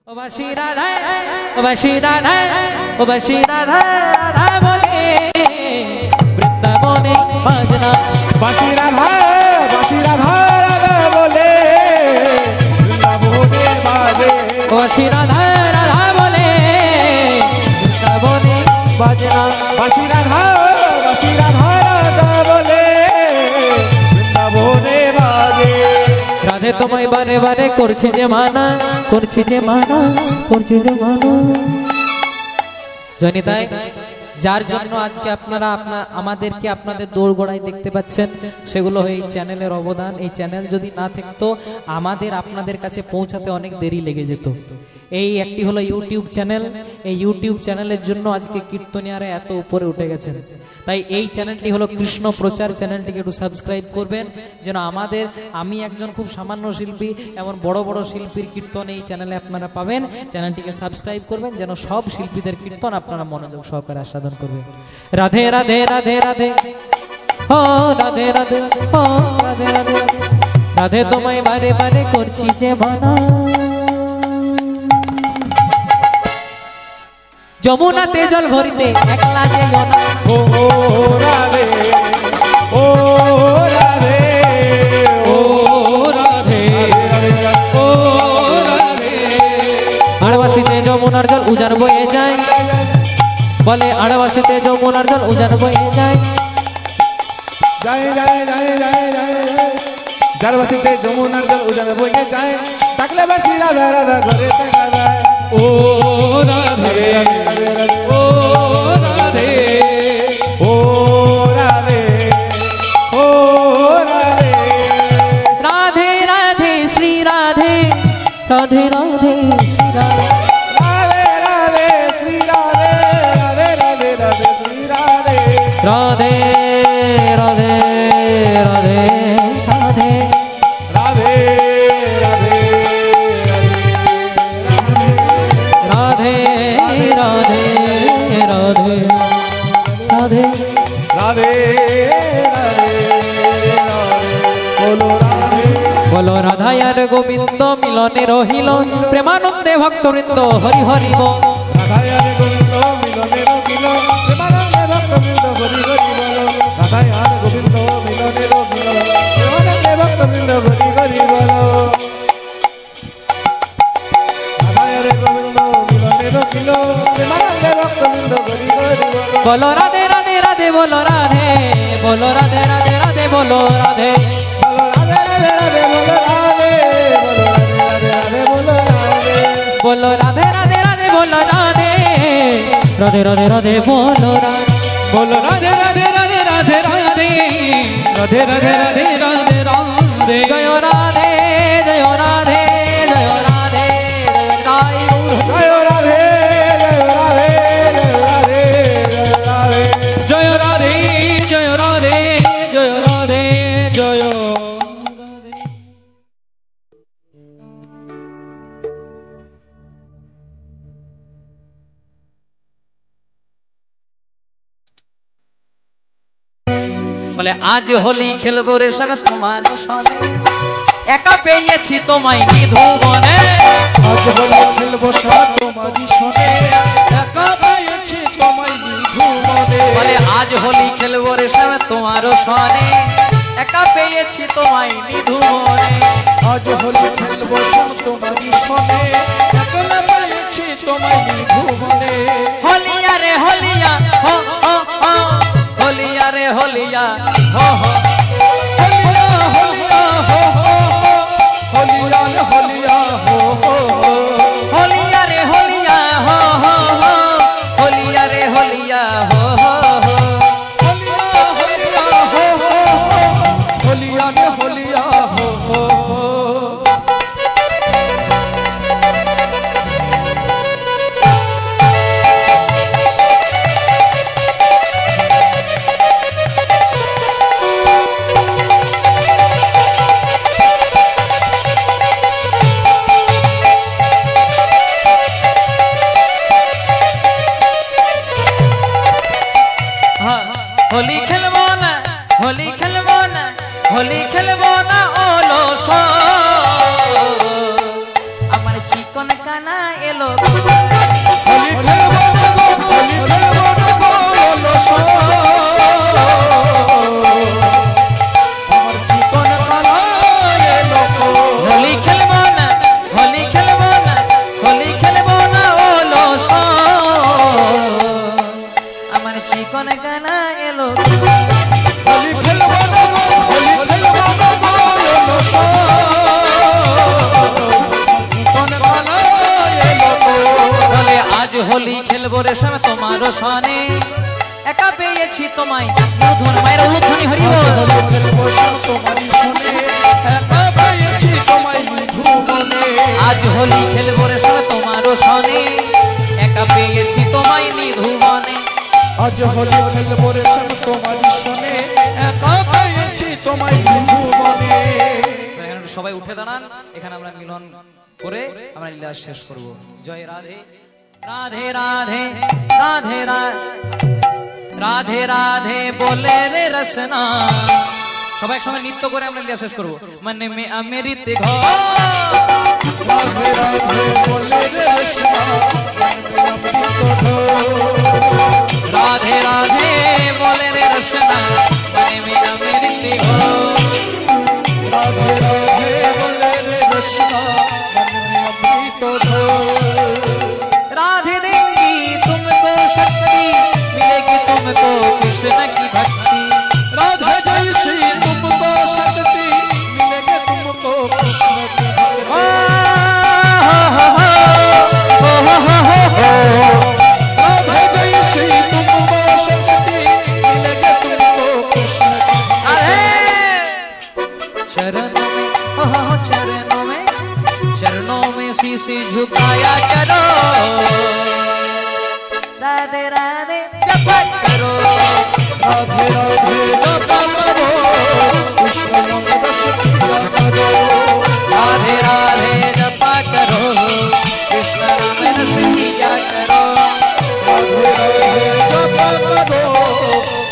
बशी राधा बशी राधा बशी राधा राधा बोले वृंदावने भजना बशी राधा राधा बोले वृंदावने बाजे बशी राधा राधा बोले वृंदावने भजना बशी राधा राधा बोले वृंदावने बाजे राधे तुम्हें बारे बारे करछी जे माना करछी जे माना करछी जे माना জানি তাই যার জন্য আজকে আপনারা আমাদেরকে আপনাদের দৌড়গোড়ায় দেখতে পাচ্ছেন সেগুলো এই চ্যানেলের অবদান। এই চ্যানেল যদি না থাকতো আমাদের আপনাদের কাছে পৌঁছাতে অনেক দেরি লেগে যেত। এই একটি হলো ইউটিউব চ্যানেল, এই ইউটিউব চ্যানেলের জন্য আজকে কীর্তনিয়ারা এত উপরে উঠে গেছেন। তাই এই চ্যানেলটি হলো কৃষ্ণ প্রচার, চ্যানেলটিকে একটু সাবস্ক্রাইব করবেন যেন আমি একজন খুব সামান্য শিল্পী, এমন বড় বড় শিল্পীর কীর্তন এই চ্যানেলে আপনারা পাবেন। চ্যানেলটিকে সাবস্ক্রাইব করবেন যেন সব শিল্পীদের কীর্তন আপনারা মনোযোগ সহকারে আস্বাদন করবেন। রাধে রাধে রাধে রাধে ও রাধে রাধে ও রাধে রাধে রাধে তোমায় বারে বারে করছি যে মানা। যমুনাতে জল ভরিতে একলা যেও না ও রাধে ও রাধে ও রাধে ও রাধে আড়বাসীতে যমুনার জল উজান বয়ে যায়, বলে আড়বাসীতে যমুনার জল উজান বয়ে যায়। জয় জয় জয় জয় জয় যারবাসীতে যমুনার জল উজান বয়ে যায়, ডাকলে বাসি রাধা রাধা ঘরে দেখা যায়। ও রাধে ও রাধে ও রাধে ও রাধে রাধে রাধে শ্রী রাধে রাধে রাধে শ্রী রাধে রাধে রাধে শ্রী রাধে রাধে রাধে রাধে শ্রী রাধে রাধে রাধে রাধে রাধে রাধে রাধে রাধে রাধে রাধে রাধে রাধে রাধে বলো রাধে বলো রাধায়ার গোবিন্দ মিলনে রহিল, প্রেমানন্দে ভক্তবৃন্দ হরি হরি বল। রাধায়ার গোবিন্দ মিলনের মিল প্রেমানন্দে ভক্তবৃন্দ হরি হরি বলো। রাধায়ার গোবিন্দ মিলনের মিল প্রেমানন্দে ভক্তবৃন্দ হরি হরি বলো। রাধায়ার গোবিন্দ মিলনের মিল প্রেমানন্দে ভক্তবৃন্দ হরি হরি বলো। বলো রাধে রাধে রাধে বলো রাধে, বলো রাধে রাধে রাধে বলো রাধে, বলো রাধে রাধে রাধে বলো রাধে বলো রাধে রাধে রাধে বলো রাধে বলো রাধে রাধে রাধে বলো রাধে, বলো রাধে রাধে রাধে রাধে রাধে রাধে রাধে রাধে রাধে রাধে জয় রাধে জয় রাধে জয় রাধে জয় রাধে জয় রাধে জয় রাধে জয় রাধে জয় রাধে জয় রাধে জয় বলে আজ হোলি খেলবো রে সঙ্গে তোমার সনে, একা পেয়েছি তোমায় নিধুবনে। আজ হোলি খেলবো সারা তোমারই সনে, একা পেয়েছি তোমায় নিধুবনে। বলে আজ হোলি খেলবো রে সঙ্গে তোমার সনে, একা পেয়েছি তোমায় নিধুবনে। আজ হোলি খেলবো সারা তোমারই সনে, একা পেয়েছি তোমায় নিধুবনে। হোলিয়া রে হোলিয়া হো হো হো, হোলিয়া রে হোলিয়া হো হো, হোলিয়া হোলিয়া হো হো হো, হোলিয়া রে হোলিয়া হো হো হো। হোলিয়া রে হোলিয়া হো হো হো, হোলিয়া রে হোলিয়া হো হো হো। হোলিয়া হোলিয়া হো হো হো, হোলিয়া রে হোলিয়া হো হো হো। হোলি খেলবো না হোলি খেলবো না হোলি খেলবো না ওলো সো, আমার চিকন কানা এলো হোলি খেলবো না গো, হোলি খেলবো না গো, ওলো সো। আমার চিকন কালা এলো গো। হোলি খেলবো না, হোলি খেলবো না, হোলি খেলবো না ওলো সো। আমার চিকন কানা এলো হোলি খেলবো না গো, হোলি খেলবো না গো, ওলো সো। চিকন কালা এলো গো। বলে আজ হোলি খেলবো রে সব তোমার সনে একা পেয়েছি তোমায় মধুর মায়ের উলুধ্বনি হরি বল। হোলি খেলবো সব তোমারই শোনে, একা পেয়েছি তোমায় নিধু মনে। আজ হোলি খেলবো রে সব তোমার সনে একা পেয়েছি তোমায় নিধুবনে। আজ হোলি খেলবো রে সব তোমারই শোনে, একা পেয়েছি তোমায় নিধু মনে। এখানে সবাই উঠে দাঁড়ান, এখানে আমরা মিলন করে আমরা লীলা শেষ করব। জয় রাধে রাধে রাধে রাধে রাধে রাধে বলে রে রসনা। সবাই একসঙ্গে নৃত্য করে আমরা লীলা শেষ করবো। মনে মে অমৃত ঘর রাধে রাধে বলে রে রসনা, রাধে রাধে বলে রে রসনা মনে মে অমৃত ঘর। রাধে রাধে বলে রে রসনা, মনে অমৃত ঢোল। राधे देंगी तुमको शक्ति मिलेगी तुमको कृष्ण की भक्ति। राधे जैसी तुमको शक्ति मिलेगी तुमको कृष्ण की भक्ति। राधे जैसी तुमको शक्ति मिलेगी तुमको कृष्ण की भक्ति। चरणों में शीश झुकाया करो। राधे राधे जपा करो। राधे राधे जपा करो, कृष्ण नाम रस पिया करो। राधे राधे जपा करो, कृष्ण नाम रस पिया करो। राधे राधे जपा करो,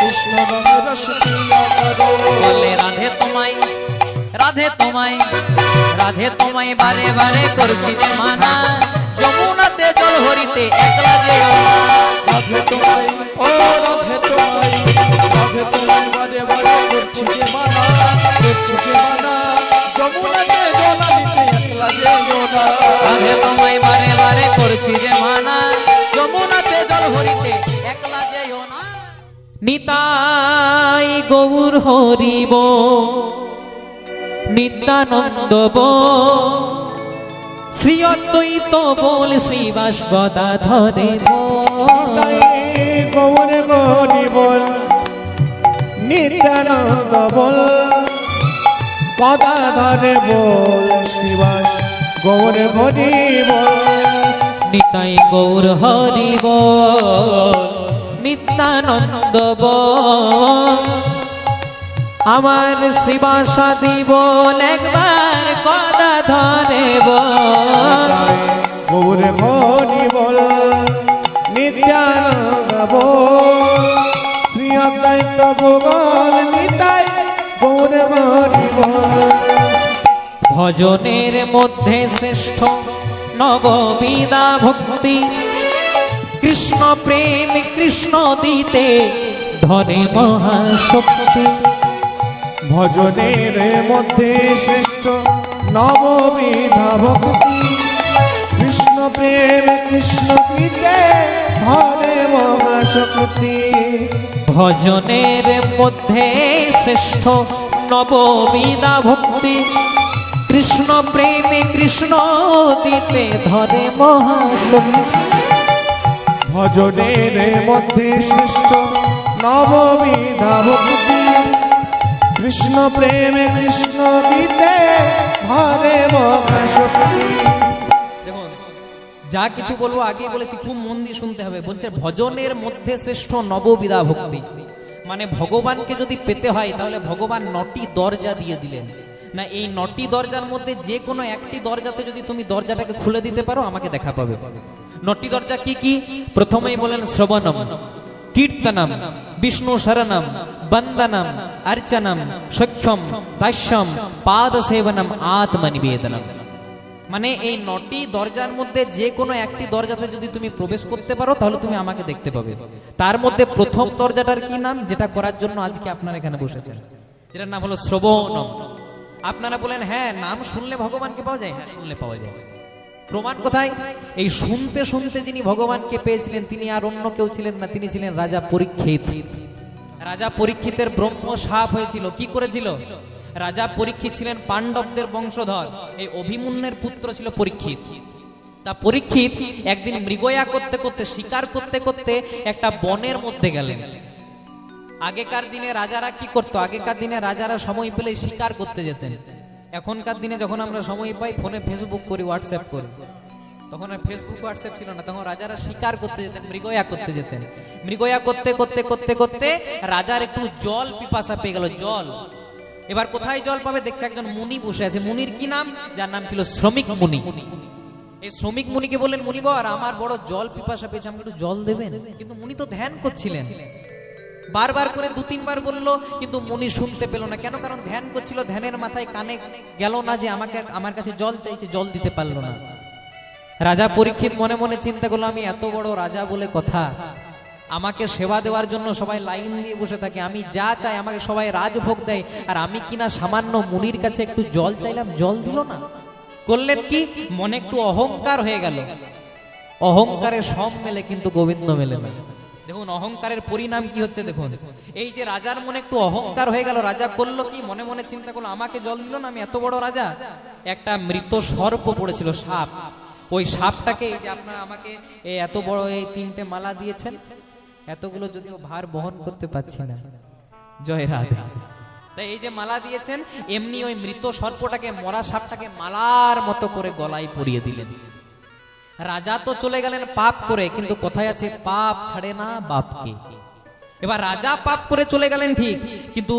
कृष्ण नाम रस पिया करो। बोले राधे तुम्हाई, राधे तुम्हाई, राधे तुम्हाई बारे बारे करছি যে মানা। যমুনাতে জল হরিতে একলা যেও না। राधे तुम्हारी ओ राधे तुम्हारी, राधे तुम्हारी बारे बारे करছি যে মানা, করছি যে মানা। যমুনাতে জলালিতে একলা যেও না। রাধে তোমায় বারে বারে করছি যে মানা। যমুনাতে জল হরিতে একলা যেও না। নিতাই গৌর হরিব নিত্যানন্দ শ্রী অদ্বৈত বল শ্রীবাস গদাধরে তাই গৌর গরি বল, নিত্যানন্দ বল, গদাধরে বল, শ্রীবাস গৌর গরি বল। নিতাই গৌর হরিব নিত্যানন্দ আমার শ্রীবাসা দিব একবার গদাধরে গৌর গরি বল, নিত্যানন্দ বল, শ্রী অদ্বৈত ভগবান নিতাই গৌর গরি বল। ভজনের মধ্যে শ্রেষ্ঠ নববিধা ভক্তি কৃষ্ণ প্রেম কৃষ্ণ দিতে ধরে মহাশক্তি। ভজনের মধ্যে শ্রেষ্ঠ নববিধা ভক্তি কৃষ্ণ প্রেম কৃষ্ণ দিতে ধরে মহাশক্তি। ভজনের মধ্যে শ্রেষ্ঠ নববিধা ভক্তি কৃষ্ণ প্রেমে কৃষ্ণ দিতে ধরে মহাশক্তি। ভজনের মধ্যে শ্রেষ্ঠ নববিধা ভক্তি কৃষ্ণ প্রেমে কৃষ্ণ দিতে ধরে মহাশক্তি। দেখুন যা কিছু বলবো আগেই বলেছি, খুব মন দিয়ে শুনতে হবে। বলছে ভজনের মধ্যে শ্রেষ্ঠ নববিধা ভক্তি, মানে ভগবানকে যদি পেতে হয় তাহলে ভগবান 9টি দরজা দিয়ে দিলেন না। এই 9টি দরজার মধ্যে যে কোনো একটি দরজাতে যদি তুমি দরজাটাকে খুলে দিতে পারো আমাকে দেখা পাবে। 9টি দরজা কি কি? প্রথমেই বলেন শ্রবণম, কীর্তনম, বিষ্ণু শরণম, বন্দনম, অর্চনম, সখ্যম, দাস্যম, পাদ সেবনম, আত্মনিবেদনম। মানে এই 9টি দরজার মধ্যে যে কোনো একটি দরজাতে যদি তুমি প্রবেশ করতে পারো তাহলে তুমি আমাকে দেখতে পাবে। তার মধ্যে প্রথম দরজাটার কি নাম, যেটা করার জন্য আজকে আপনারা এখানে বসেছেন, যেটার নাম হলো শ্রবণম। আপনারা বলেন হ্যাঁ নাম শুনলে ভগবানকে পাওয়া যায়, হ্যাঁ শুনলে পাওয়া যায়। প্রমাণ কোথায়? এই শুনতে শুনতে যিনি ভগবানকে পেয়েছিলেন তিনি আর অন্য কেউ ছিলেন না, তিনি ছিলেন রাজা পরীক্ষিত। রাজা পরীক্ষিতের ব্রহ্ম সাপ হয়েছিল। কি করেছিল? রাজা পরীক্ষিত ছিলেন পাণ্ডবদের বংশধর, এই অভিমন্যুর পুত্র ছিল পরীক্ষিত। তা পরীক্ষিত একদিন মৃগয়া করতে করতে, শিকার করতে করতে একটা বনের মধ্যে গেলেন। আগেকার দিনে রাজারা কি করতো? আগেকার দিনে রাজারা সময় পেলে শিকার করতে যেতেন। এখনকার দিনে যখন আমরা সময় পাই ফোনে ফেসবুক করি, হোয়াটসঅ্যাপ করি, তখন আর ফেসবুক হোয়াটসঅ্যাপ ছিল না, তখন রাজারা শিকার করতে যেতেন, মৃগয়া করতে যেতেন। মৃগয়া করতে করতে করতে করতে রাজার একটু জল পিপাসা পেয়ে গেল, জল। এবার কোথায় জল পাবে? দেখছে একজন মুনি বসে আছে। মুনির কি নাম? যার নাম ছিল শ্রমিক মুনি। এই শ্রমিক মুনিকে বললেন, মুনিবর আমার বড় জল পিপাসা পেয়েছে, আমাকে একটু জল দেবেন? কিন্তু মুনি তো ধ্যান করছিলেন। বারবার করে 2-3 বার বললো, কিন্তু মুনি শুনতে পেল না। কেন? কারণ ধ্যান করছিল, ধ্যানের মাথায় কানে গেল না যে আমার কাছে জল চাইছে, জল দিতে পারলো না। রাজা পরীক্ষিত মনে মনে চিন্তা করলো, আমি এত বড় রাজা বলে কথা, আমাকে সেবা দেওয়ার জন্য সবাই লাইন দিয়ে বসে থাকে, আমি যা চাই আমাকে সবাই রাজভোগ দেয়, আর আমি কিনা সামান্য মুনির কাছে একটু জল চাইলাম, জল দিল না। করলেন কি? মনে একটু অহংকার হয়ে গেল। অহংকারে সব মেলে কিন্তু গোবিন্দ মেলে না। দেখুন অহংকারের পরিণাম কি হচ্ছে দেখুন। এই যে রাজার মনে একটু অহংকার হয়ে গেল, রাজা করলো কি? মনে মনে চিন্তা করলো, আমাকে জল দিল না, আমি এত বড় রাজা। একটা মৃত সর্প পড়েছিল, সাপ। ওই সাপটাকে, এই যে আপনারা আমাকে এত বড় এই 3টে মালা দিয়েছেন, এতগুলো যদিও ভার বহন করতে পারছি না, জয় রাধা। তাই এই যে মালা দিয়েছেন, এমনি ওই মৃত সর্পটাকে, মরা সাপটাকে মালার মতো করে গলায় পরিয়ে দিলেন। রাজা তো চলে গেলেন পাপ করে, কিন্তু কোথায় আছে? পাপ ছাড়ে না বাপকে। এবার রাজা পাপ করে চলে গেলেন ঠিক, কিন্তু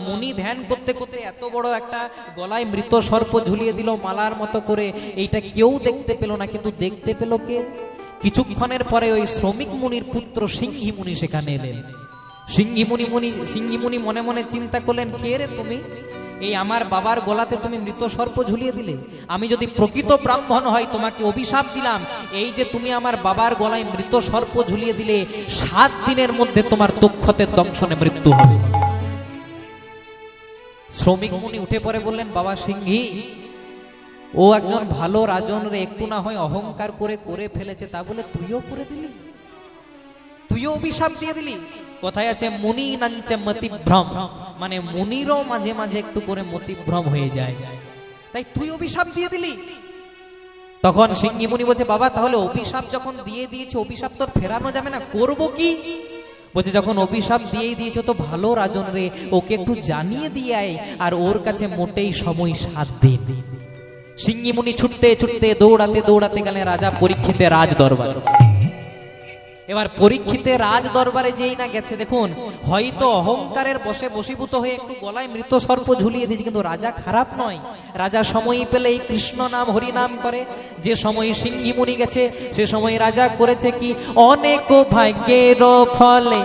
মুনি ধ্যান করতে করতে এত বড় একটা গলায় মৃত সর্প ঝুলিয়ে দিল মালার মতো করে, এইটা কেউ দেখতে পেল না। কিন্তু দেখতে পেল কে? কিছুক্ষণের পরে ওই শ্রমিক মুনির পুত্র সিংহী মুনি সেখানে এলেন। সিংহী মুনি মনে মনে চিন্তা করলেন, কে রে তুমি? এই আমার বাবার গলাতে তুমি মৃত সর্প ঝুলিয়ে দিলে। আমি যদি প্রকৃত ব্রাহ্মণ হয় তোমাকে অভিশাপ দিলাম, এই যে তুমি আমার বাবার গলায় মৃত সর্প ঝুলিয়ে দিলে, 7 দিনের মধ্যে তোমার দক্ষতের দংশনে মৃত্যু হবে। শ্রমিক মুনি উঠে পড়ে বললেন, বাবা সিংহী, ও একজন ভালো রাজন রে, একটু না হয় অহংকার করে করে ফেলেছে, তা বলে তুইও করে দিলি, তুইও অভিশাপ দিয়ে দিলি। কোথায় আছে? মুনি নাঞ্চ মতিভ্রম, মানে মুনিরও মাঝে মাঝে একটু করে মতিভ্রম হয়ে যায়, তাই তুই অভিশাপ দিয়ে দিলি। তখন সিংহী মুনি বলছে, বাবা তাহলে অভিশাপ যখন দিয়ে দিয়েছে, অভিশাপ তো ফেরানো যাবে না, করব কি? বলছে, যখন অভিশাপ দিয়ে দিয়েছে তো ভালো রাজন রে, ওকে একটু জানিয়ে দিয়ে আয়, আর ওর কাছে মোটেই সময় 7 দিন। সিংহী মুনি ছুটতে ছুটতে দৌড়াতে দৌড়াতে গেলেন রাজা পরীক্ষিতের রাজ দরবার। এবার পরীক্ষিতের রাজ দরবারে যেই না গেছে, দেখুন হয়তো অহংকারের বসে বশীভূত হয়ে একটু গলায় মৃত সর্প ঝুলিয়ে দিয়েছে, কিন্তু রাজা খারাপ নয়। রাজা সময় পেলে এই কৃষ্ণ নাম হরি নাম করে। যে সময় সিংহী মুনি গেছে সে সময় রাজা করেছে কি? অনেক ভাগ্যের ফলে,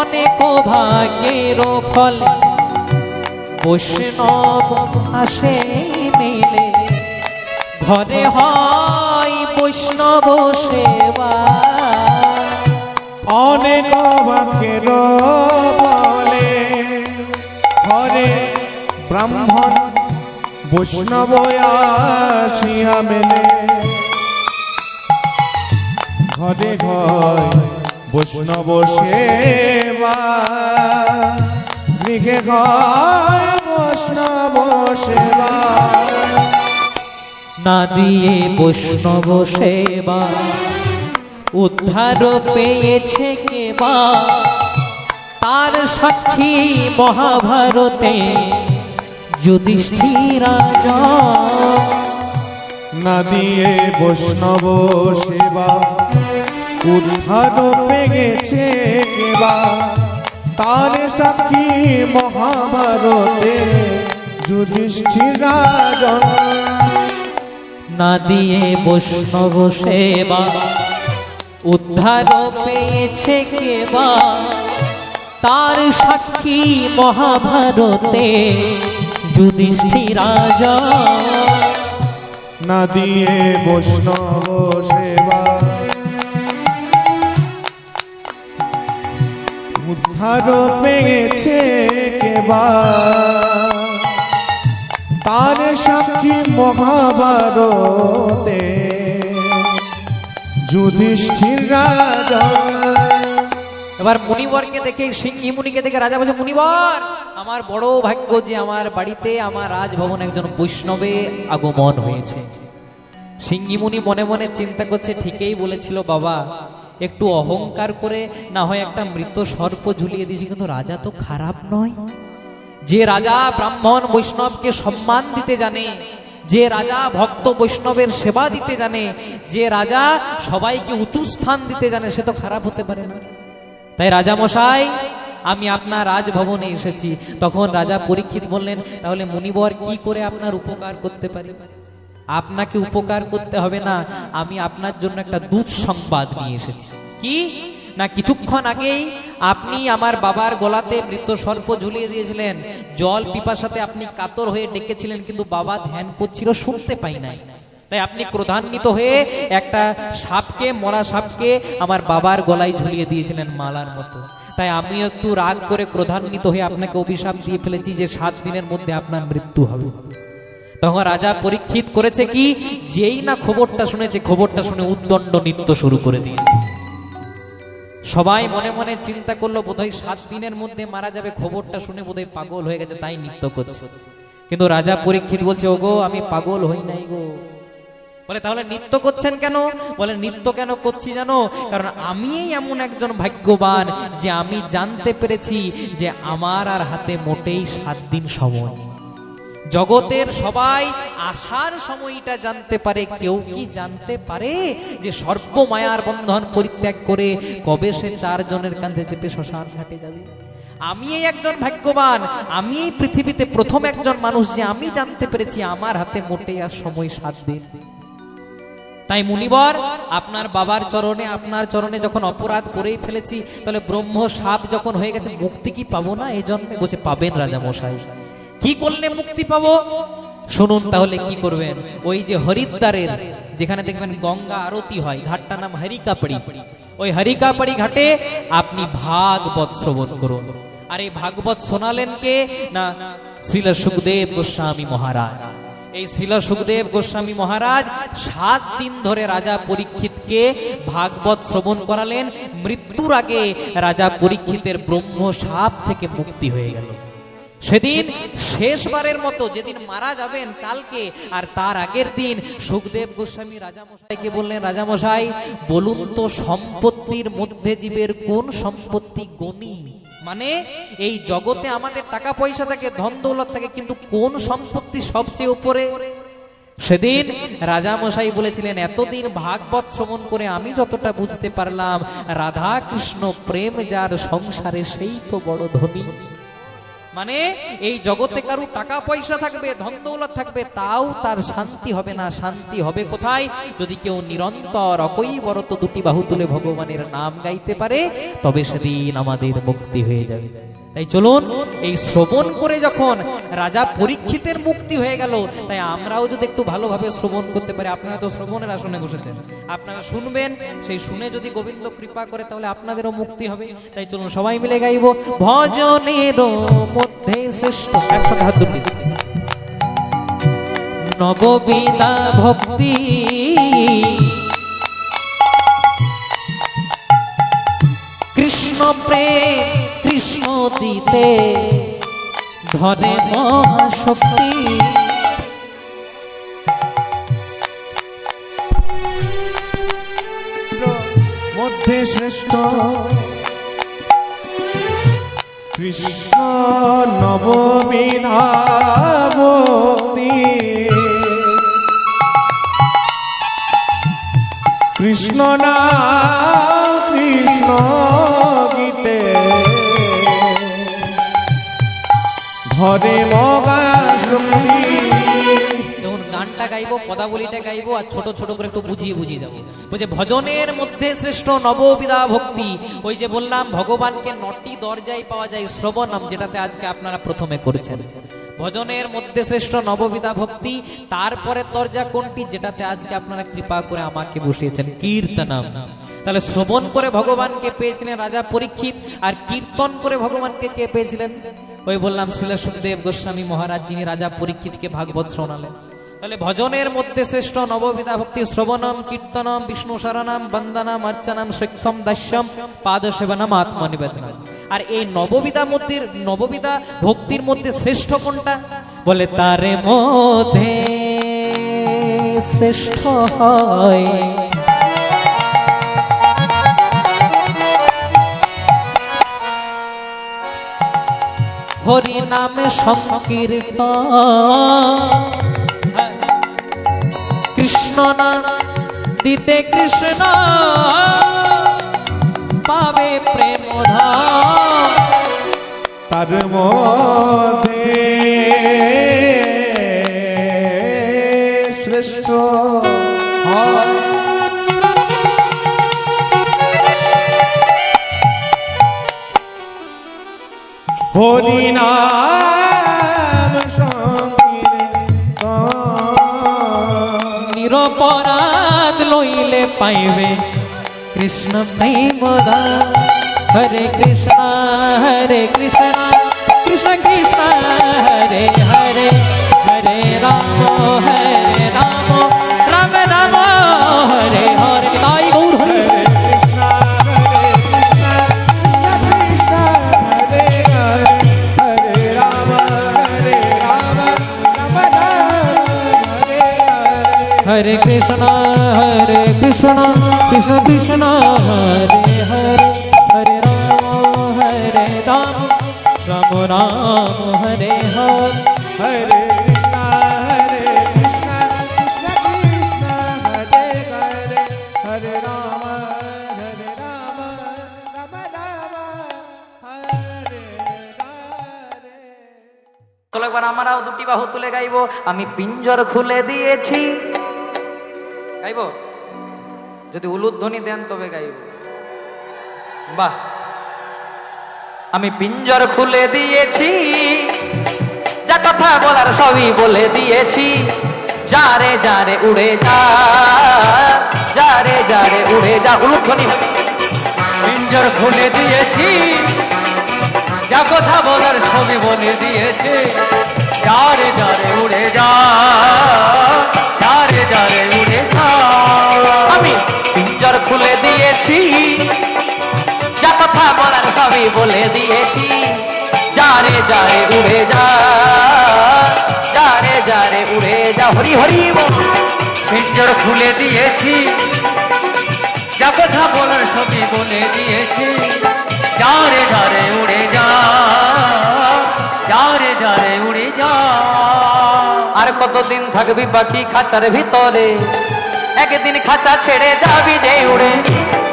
অনেক ভাগ্যের ফলে বৈষ্ণব আসে মেলে, ঘরে হয় বৈষ্ণব সেবা। অনেক ভাগ্যের ফলে ঘরে ব্রাহ্মণ বৈষ্ণব আসিয়া মেলে, ঘরে ঘর বৈষ্ণব সেবা, গৃহে ঘর বৈষ্ণব সেবা। না দিয়ে বৈষ্ণব সেবা উদ্ধার পেয়েছে কেবা, তার সাক্ষী মহাভারতে যুধিষ্ঠির রাজা। না দিয়ে বৈষ্ণব সেবা উদ্ধার পেয়েছে কেবা, তার সাক্ষী মহাভারতে যুধিষ্ঠির রাজা। না দিয়ে বৈষ্ণব সেবা উদ্ধার পেয়েছে কেবা, তার সাক্ষী মহাভারতে যুধিষ্ঠির রাজা না দিয়ে বৈষ্ণব সেবা উদ্ধার পেয়েছে কেবা তার সাক্ষী মহাভারতে যুধিষ্ঠির রাজা। এবার মুনিবরকে দেখে, সিংহী মুনিকে দেখে রাজা বলছে, মুনিবর আমার বড় ভাগ্য যে আমার বাড়িতে আমার রাজভবন একজন বৈষ্ণবে আগমন হয়েছে। সিংহী মুনি মনে মনে চিন্তা করছে, ঠিকই বলেছিল বাবা, একটু অহংকার করে না হয় একটা মৃত সর্প ঝুলিয়ে দিয়েছি, কিন্তু রাজা তো খারাপ নয়। যে রাজা ব্রাহ্মণ বৈষ্ণবকে সম্মান দিতে জানে, যে রাজা ভক্ত বৈষ্ণবের সেবা দিতে জানে, যে রাজা সবাইকে উঁচু স্থান দিতে জানে, সে তো খারাপ হতে পারে না। তাই রাজা মশাই, আমি আপনার রাজভবনে এসেছি। তখন রাজা পরীক্ষিত বললেন, তাহলে মুনিবর কি করে আপনার উপকার করতে পারি? আপনাকে উপকার করতে হবে না, আমি আপনার জন্য একটা দুঃসংবাদ নিয়ে এসেছি। কি না, কিছুক্ষণ আগেই আপনি আমার বাবার গলাতে মৃত সর্প ঝুলিয়ে দিয়েছিলেন, জল পিপাসাতে আপনি কাতর হয়ে ডেকেছিলেন, কিন্তু বাবা ধ্যান করছিল, শুনতে পাই নাই। তাই আপনি ক্রোধান্বিত হয়ে একটা সাপকে, মরা সাপকে আমার বাবার গলায় ঝুলিয়ে দিয়েছিলেন মালার মতো। তাই আমিও একটু রাগ করে ক্রোধান্বিত হয়ে আপনাকে অভিশাপ দিয়ে ফেলেছি যে 7 দিনের মধ্যে আপনার মৃত্যু হবে। তখন রাজা পরীক্ষিত করেছে কি, যেই না খবরটা শুনেছে, খবরটা শুনে উদ্দণ্ড নৃত্য শুরু করে দিয়েছে। সবাই মনে মনে চিন্তা করলো, বোধহয় 7 দিনের মধ্যে মারা যাবে, খবরটা শুনে বোধহয় পাগল হয়ে গেছে, তাই নৃত্য করছে। কিন্তু রাজা পরীক্ষিত বলছে, ওগো আমি পাগল হই নাই গো। বলে তাহলে নৃত্য করছেন কেন? বলে নৃত্য কেন করছি জানো? কারণ আমি এমন একজন ভাগ্যবান যে আমি জানতে পেরেছি যে আমার আর হাতে মোটেই 7 দিন সময়। জগতের সবাই আসার সময়টা জানতে পারে, কেউ কি জানতে পারে যে সর্ব মায়ার বন্ধন পরিত্যাগ করে কবে সে 4 জনের কাঁধে চেপে শ্মশান ঘাটে যাবে? আমি একজন ভাগ্যবান, আমি পৃথিবীতে প্রথম একজন মানুষ যে আমি জানতে পেরেছি আমার হাতে মোটেই আর সময় 7 দিন। তাই মুনিবর, আপনার বাবার চরণে, আপনার চরণে যখন অপরাধ করেই ফেলেছি, তাহলে ব্রহ্ম সাপ যখন হয়ে গেছে, মুক্তি কি পাবো না? এই জন্মে বসে পাবেন রাজা মশাই। কি করলে মুক্তি পাবো শুনুন। তাহলে কি করবেন? ওই যে হরিদ্বারের যেখানে দেখবেন গঙ্গা আরতি হয়, ঘাটটার নাম হরিকাপড়ি, ওই হরিকাপড়ি ঘাটে আপনি ভাগবত শ্রবণ করুন। আর এই ভাগবত শোনালেন কে না? শ্রীল সুখদেব গোস্বামী মহারাজ। এই শ্রীল সুখদেব গোস্বামী মহারাজ 7 দিন ধরে রাজা পরীক্ষিতকে ভাগবত শ্রবণ করালেন। মৃত্যুর আগে রাজা পরীক্ষিতের ব্রহ্ম সাপ থেকে মুক্তি হয়ে গেল। সেদিন শেষবারের মতো, যেদিন মারা যাবেন কালকে, আর তার আগের দিন সুখদেব গোস্বামী রাজামশাইকে বললেন, রাজামশাই বলুন তো সম্পত্তির মধ্যে জীবের কোন সম্পত্তি গণী? মানে এই জগতে আমাদের টাকা পয়সা থাকে, ধন দৌলত থাকে, কিন্তু কোন সম্পত্তি সবচেয়ে উপরে? সেদিন রাজামশাই বলেছিলেন, এতদিন ভাগবত শ্রবণ করে আমি যতটা বুঝতে পারলাম, রাধা কৃষ্ণ প্রেম যার সংসারে সেই তো বড় ধনী। মানে এই জগতে কারো টাকা পয়সা থাকবে, ধন দৌলত থাকবে, তাও তার শান্তি হবে না। শান্তি হবে কোথায়? যদি কেউ নিরন্তর অকৈবরত 2টি বাহু তুলে ভগবানের নাম গাইতে পারে, তবে সেদিন আমাদের মুক্তি হয়ে যাবে। তাই চলুন, এই শ্রবণ করে যখন রাজা পরীক্ষিতের মুক্তি হয়ে গেল, তাই আমরাও যদি একটু ভালোভাবে শ্রবণ করতে পারি। আপনারা তো শ্রবণের আসনে বসেছেন, আপনারা শুনবেন, সেই শুনে যদি গোবিন্দ কৃপা করে তাহলে আপনাদেরও মুক্তি হবে। তাই চলুন সবাই মিলে গাইব, ভজনের মধ্যে শ্রেষ্ঠ, একসাথে হাত দুটি, নববিধা ভক্তি কৃষ্ণ প্রেম, কৃষ্ণ দিতে ধরে মহাশক্তি। মধ্যে শ্রেষ্ঠ কৃষ্ণ নববিধা ভক্তি, কৃষ্ণ নাম কৃষ্ণ গীতে ধরে মগা শক্তি। দেখুন গানটা গাইবো, পদাবলীটা গাইবো, আর ছোট ছোট করে একটু বুঝিয়ে বুঝিয়ে যাবো। বলছে ভজনের মধ্যে শ্রেষ্ঠ নববিধা ভক্তি। ওই যে বললাম ভগবানকে 9টি দরজায় পাওয়া যায় শ্রবণম, যেটাতে আজকে আপনারা প্রথমে করেছেন। ভজনের মধ্যে শ্রেষ্ঠ নববিধা ভক্তি, তারপরে দরজা কোনটি, যেটাতে আজকে আপনারা কৃপা করে আমাকে বসিয়েছেন, কীর্তনম। তাহলে শ্রবণ করে ভগবানকে পেয়েছিলেন রাজা পরীক্ষিত, আর কীর্তন করে ভগবানকে কে পেয়েছিলেন? ওই বললাম শ্রীল সুখদেব গোস্বামী মহারাজ, যিনি রাজা পরীক্ষিতকে ভাগবত শোনালেন। তাহলে ভজনের মধ্যে শ্রেষ্ঠ নববিধা ভক্তি শ্রবণম, কীর্তনম, বিষ্ণু শরণম, বন্দনম, অর্চনম, শিক্ষম, দাস্যম, পাদসেবনম, আত্মনিবেদনম। আর এই নববিধা ভক্তির মধ্যে শ্রেষ্ঠ কোনটা? বলে তার মধ্যে শ্রেষ্ঠ হয় হরি নামে সংকীর্তন, কৃষ্ণ নাম দিতে কৃষ্ণ পাবে প্রেম ধাম। তার মধ্যে শ্রেষ্ঠ হয় হরি নাম সংকীর্তন, নিরপরাধ লইলে পাইবে কৃষ্ণ প্রেম ধাম। হরে কৃষ্ণ কৃষ্ণ কৃষ্ণ হরে হরে, হরে রাম রাম রাম হরে হরে। তাই গৌর হরে কৃষ্ণ কৃষ্ণ কৃষ্ণ হরে হরে, হরে রাম রাম হরে হরে। হরে কৃষ্ণ কৃষ্ণ কৃষ্ণ হরে হরে, হরে রাম রাম রাম হরে হরে। हरे कृष्णा कृष्णा कृष्ण हरे हरे, हरे राम राम राम हरे हरे। চলো একবার আমরাও দুটি বাহু তুলে গাইবো, আমি পিঞ্জর খুলে দিয়েছি। গাইবো? যদি উলুধ্বনি দেন তবে গাইবো। বাহ। আমি পিঞ্জর খুলে দিয়েছি, যা কথা বলার সবই বলে দিয়েছি। যারে যারে উড়ে যা, যারে যারে উড়ে যা। উলুধ্বনি। পিঞ্জর খুলে দিয়েছি, যা কথা বলার ছবি বলে দিয়েছে। যারে যারে উড়ে যা, যারে যারে উড়ে যা। আমি পিঞ্জর খুলে দিয়েছি, যা কথা বলার সবই বলে দিয়েছি। যারে যারে উড়ে যা, যারে যারে উড়ে যা। হরি হরি বল। পিঞ্জর খুলে দিয়েছি, যা কথা বলার ছবি বলে দিয়েছে। যারে যারে উড়ে যা, যারে যারে উড়ে যা। আর কতদিন থাকবি পাখি খাঁচার ভিতরে, একদিন খাঁচা ছেড়ে যাবি যে উড়ে।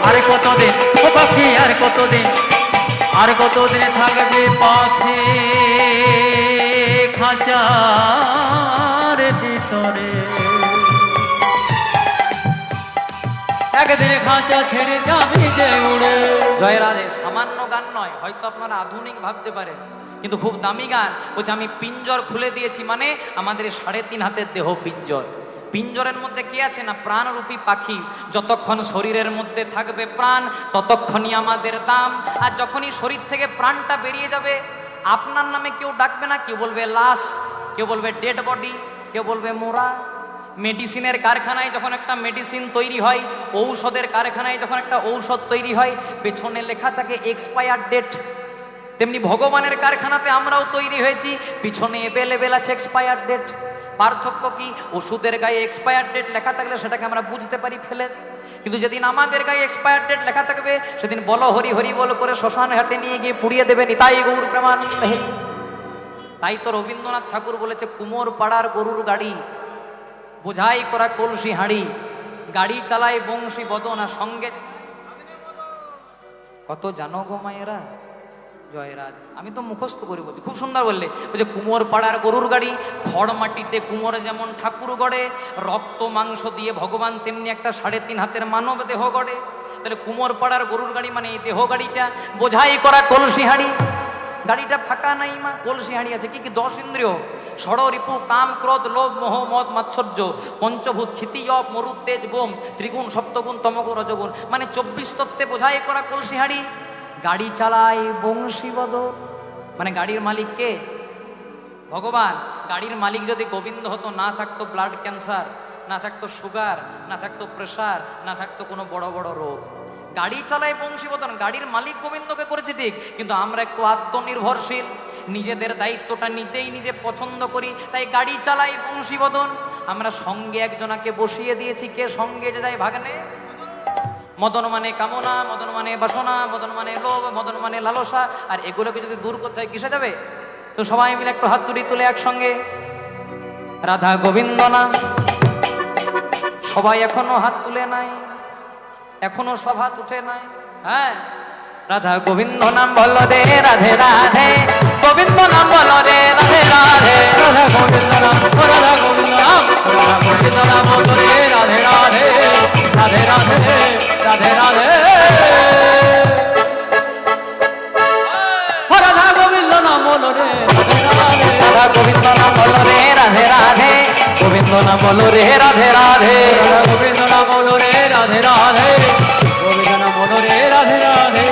আর কতদিন ও পাখি, আর কতদিন, আর কতদিন থাকবে পাখি খাঁচার ভিতরে। একদিন খাঁচা ছেড়ে যাবি যে উড়ে। জয় রাধে। সামান্য গান নয়, হয়তো আপনারা আধুনিক ভাবতে পারেন, কিন্তু খুব দামি গান। বলছে আমি পিঞ্জর খুলে দিয়েছি, মানে আমাদের 3.5 হাতের দেহ পিঞ্জর। পিঞ্জরের মধ্যে কি আছে না, প্রাণরূপী পাখি। যতক্ষণ শরীরের মধ্যে থাকবে প্রাণ, ততক্ষণই আমাদের দাম। আর যখনই শরীর থেকে প্রাণটা বেরিয়ে যাবে, আপনার নামে কেউ ডাকবে না। কেউ বলবে লাশ, কেউ বলবে ডেড বডি, কেউ বলবে মোরা। মেডিসিনের কারখানায় যখন একটা মেডিসিন তৈরি হয়, ঔষধের কারখানায় যখন একটা ঔষধ তৈরি হয়, পেছনে লেখা থাকে এক্সপায়ার ডেট। তেমনি ভগবানের কারখানাতে আমরাও তৈরি হয়েছি, পিছনে অ্যাভেলেবেল আছে এক্সপায়ার ডেট। পার্থক্য কি? ওষুধের গায়ে এক্সপায়ার ডেট লেখা থাকলে সেটাকে আমরা বুঝতে পারি, ফেলে। কিন্তু যেদিন আমাদের গায়ে এক্সপায়ার ডেট লেখা থাকবে, সেদিন বলো হরি হরি বল করে শ্মশান ঘাটে নিয়ে গিয়ে পুড়িয়ে দেবে। নিতাই গৌর প্রেমানন্দে। তাই তো রবীন্দ্রনাথ ঠাকুর বলেছে, কুমোর পাড়ার গরুর গাড়ি, বোঝাই করা কলসি হাঁড়ি, গাড়ি চালায় বংশী বদনা সঙ্গে। কত জানো গো মায়েরা, জয়রাজ। আমি তো মুখস্থ করে বলছি, খুব সুন্দর বললে। বলছে কুমোর পাড়ার গরুর গাড়ি, খড় মাটিতে কুমোর যেমন ঠাকুর গড়ে, রক্ত মাংস দিয়ে ভগবান তেমনি একটা 3.5 হাতের মানব দেহ গড়ে। তাহলে কুমোর পাড়ার গরুর গাড়ি মানে এই দেহ গাড়িটা, বোঝাই করা কলসি হাঁড়ি। গাড়িটা ফাঁকা নাই মা, কলসি হাঁড়ি আছে। কি কি 10 ইন্দ্রিয়, ষড় রিপু কাম ক্রোধ লোভ মোহ মদ মাৎসর্য, পঞ্চভূত ক্ষিতি অপ মরুদ তেজ বোম, ত্রিগুণ সপ্তগুণ তমগুণ রজগুণ, মানে 24 তত্ত্বে বোঝাই করা কলসি হাঁড়ি। গাড়ি চালায় বংশীবদর, মানে গাড়ির মালিক কে? ভগবান। গাড়ির মালিক যদি গোবিন্দ হতো, না থাকতো ব্লাড ক্যান্সার, না থাকতো সুগার, না থাকতো প্রেসার, না থাকতো কোনো বড় বড় রোগ। গাড়ি চালায় বংশীবদন, গাড়ির মালিক গোবিন্দকে করেছে ঠিক, কিন্তু আমরা একটু আত্মনির্ভরশীল, নিজেদের দায়িত্বটা নিতেই নিজে পছন্দ করি, তাই গাড়ি চালাই বংশীবদন। আমরা সঙ্গে একজনাকে বসিয়ে দিয়েছি, কে সঙ্গে যে যায় ভাগ্নে? মদন মানে কামনা, মদন মানে বাসনা, মদন মানে লোভ, মদন মানে লালসা। আর এগুলোকে যদি দূর করতে হয় কিসে যাবে? তো সবাই মিলে একটু হাত তুলি তুলে একসঙ্গে রাধা গোবিন্দ নাম। সবাই এখনো হাত তুলে নাই, এখনো সব হাত উঠে নাই। হ্যাঁ, রাধা গোবিন্দ নাম বলো রে রাধে রাধে, গোবিন্দ নাম বলো রে রাধে রাধে, রাধা গোবিন্দ নাম, রাধা গোবিন্দ নাম, রাধা গোবিন্দ নাম বলো রে রাধে রাধে, রাধে রাধে, রাধে রাধে, রাধা গোবিন্দ নাম বলো রে রাধে রাধে, রাধা গোবিন্দ নাম বলো রে রাধে রাধে, গোবিন্দ নাম বলো রে রাধে রাধে, রাধা গোবিন্দ নাম বলো রে রাধে রাধে, গোবিন্দ নাম বলো রে রাধে রাধে,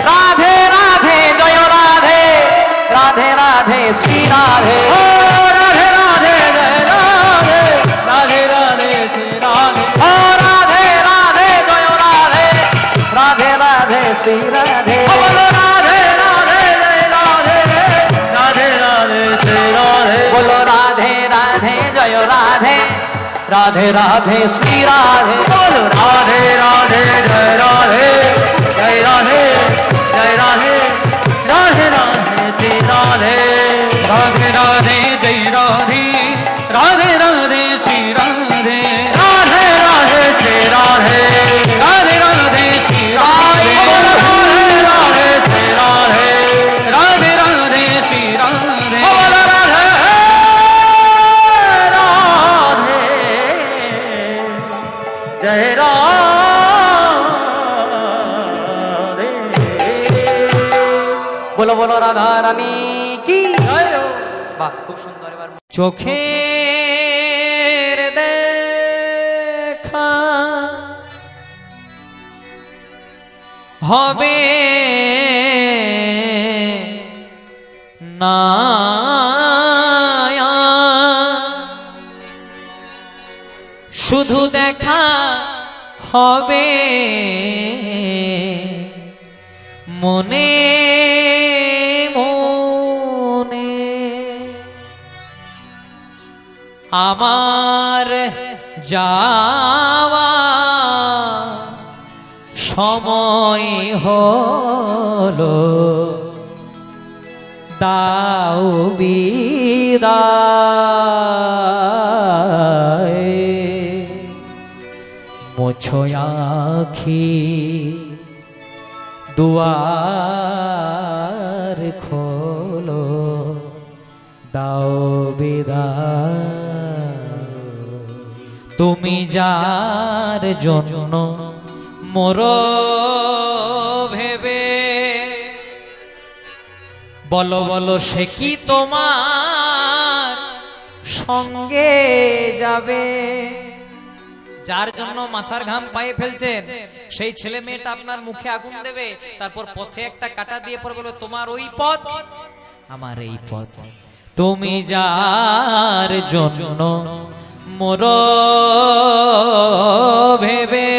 রাধে রাধে জয় রাধে, রাধে রাধে শ্রী রাধে, ও রাধে রাধে জয় রাধে, রাধে রাধে শ্রী রাধে, ও রাধে রাধে জয় রাধে, রাধে রাধে শ্রী রাধে, বলো রাধে রাধে জয় রাধে, রাধে রাধে শ্রী রাধে, বলো রাধে রাধে জয় রাধে, রাধে রাধে শ্রী রাধে, বলো রাধে রাধে জয় রাধে, জয় রাধে, জয় রাধে, রাধে রাধে শ্রী রাধে, রাধে রাধে জয় রাধে, রাধে রাধে শ্রী রাধে, রাধে রাধে শ্রী রাধে, রাধে রাধে শ্রী রাধে, রাধে রাধে শ্রী রাধে, রাধে রাধে শ্রী রাধে, রাধে রাধে জয় রাধে, বলো বলো রাধা রানী কি জয়। বাহ, খুব সুন্দর। এবার চোখের দেখা হবে না, শুধু দেখা হবে মনে মনে, আমার যাওয়া সময় হলো, দাও বিদায়, মোছো আখি দুয়ার খোলো, দাও বিদায়, তুমি যার জন্য মোরো ভেবে, বলো বলো সে কি তোমার সঙ্গে যাবে? যার জন্য মাথার ঘাম পায়ে ফেলছেন, সেই ছেলে মেয়েটা আপনার মুখে আগুন দেবে, তারপর পথে একটা কাটা দিয়ে পরে বলবে তোমার ওই পথ আমার এই পথ, তুমি যার জন্য মোরো ভেবে,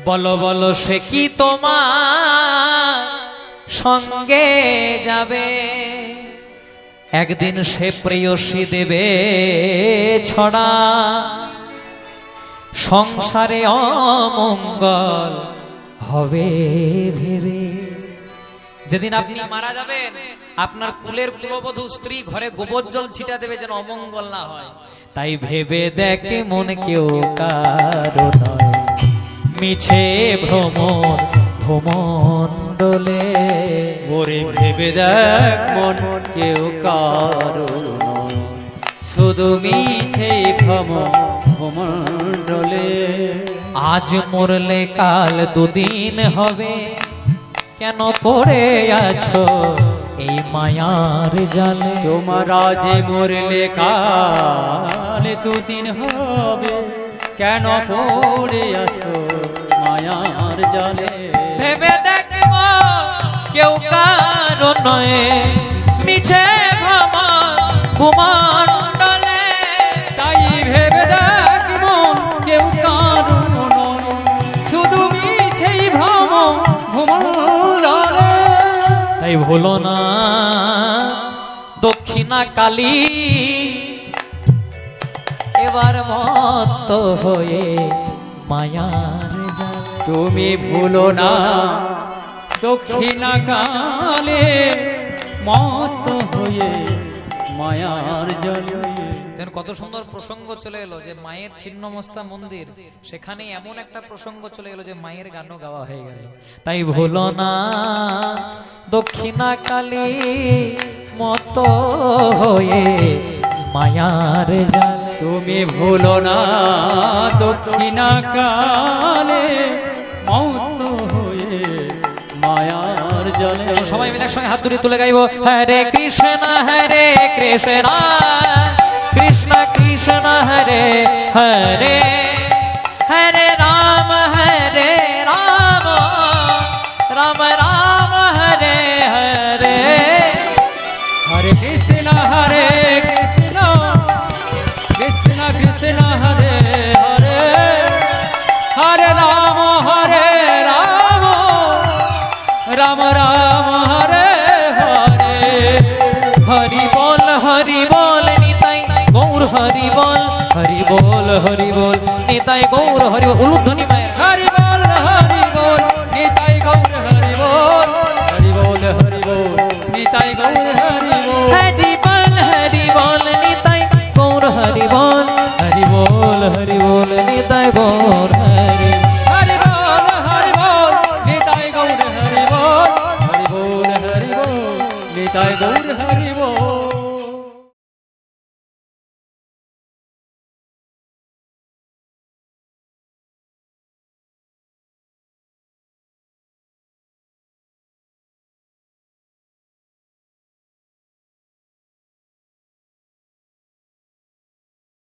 বলো বলো সে কি তোমার সঙ্গে যাবে? একদিন সে প্রেয়সী দেবে ছড়া, সংসারে অমঙ্গল হবে ভেবে। যেদিন আপনি মারা যাবেন, আপনার কুলের কুলবধূ স্ত্রী ঘরে গোবর জল ছিটা দেবে যেন অমঙ্গল না হয়। তাই ভেবে দেখে মন কেউ কারো নয়, মিছে ভ্রমণ ভ্রমণ মণ্ডলে। ওরে ভেবে দেখ মন কেউ কারো নয়, শুধু মিছে ভ্রমণ্ডলে। আজ মরলে কাল দুদিন হবে, কেন পড়ে আছো এই মায়ার জালে। তোমার আজে মরলে কাল দুদিন হবে, কেন পড়ে আছো মায়ার জালে। ভেবে দেখবো কেউ কারো নয়, মিছে ভ্রমণ্ডলে। তাই ভেবে দেখ মন কেউ কারো নয়, শুধু মিছেই ভ্রমণ্ডলে। তাই ভুলো না দক্ষিণা কালী, এবার মত্ত হয়ে মায়ার জালে। তুমি ভুলো না দক্ষিণা কালে মত হয়ে মায়ার জলে। কত সুন্দর প্রসঙ্গ চলে এলো যে মায়ের ছিন্নমস্তা মন্দির, সেখানে এমন একটা প্রসঙ্গ চলে এলো যে মায়ের গানও গাওয়া হয়ে গেল। তাই ভুলো না দক্ষিণা কালী, মত হয়ে মায়ার জালে। তুমি ভুলো না দক্ষিণা কালে মত হয়ে মায়ার জলে। সবাই মিলে একসঙ্গে হাত ধরে তুলে গাইবো, হরে কৃষ্ণ হরে কৃষ্ণ কৃষ্ণ কৃষ্ণ হরে হরে, হরে রাম রাম রাম হরে হরে। হরে কৃষ্ণ কৃষ্ণ কৃষ্ণ হরে হরে, হরে রাম রাম রাম হরে হরে। হরি বল নিতাই গৌর হরি বল, হরি বল নিতাই গৌর হরি বল। উলুধ্বনি মায়ের হরি বল নিতাই গৌর হরি বল, হরি বল নিতাই গৌর হরি বল। হরি বল নিতাই গৌর হরি বল, হরি বল নিতাই গৌর হরি। হরি বল নিতাই গৌর হরি বল, হরি বল নিতাই গৌর হরি বল।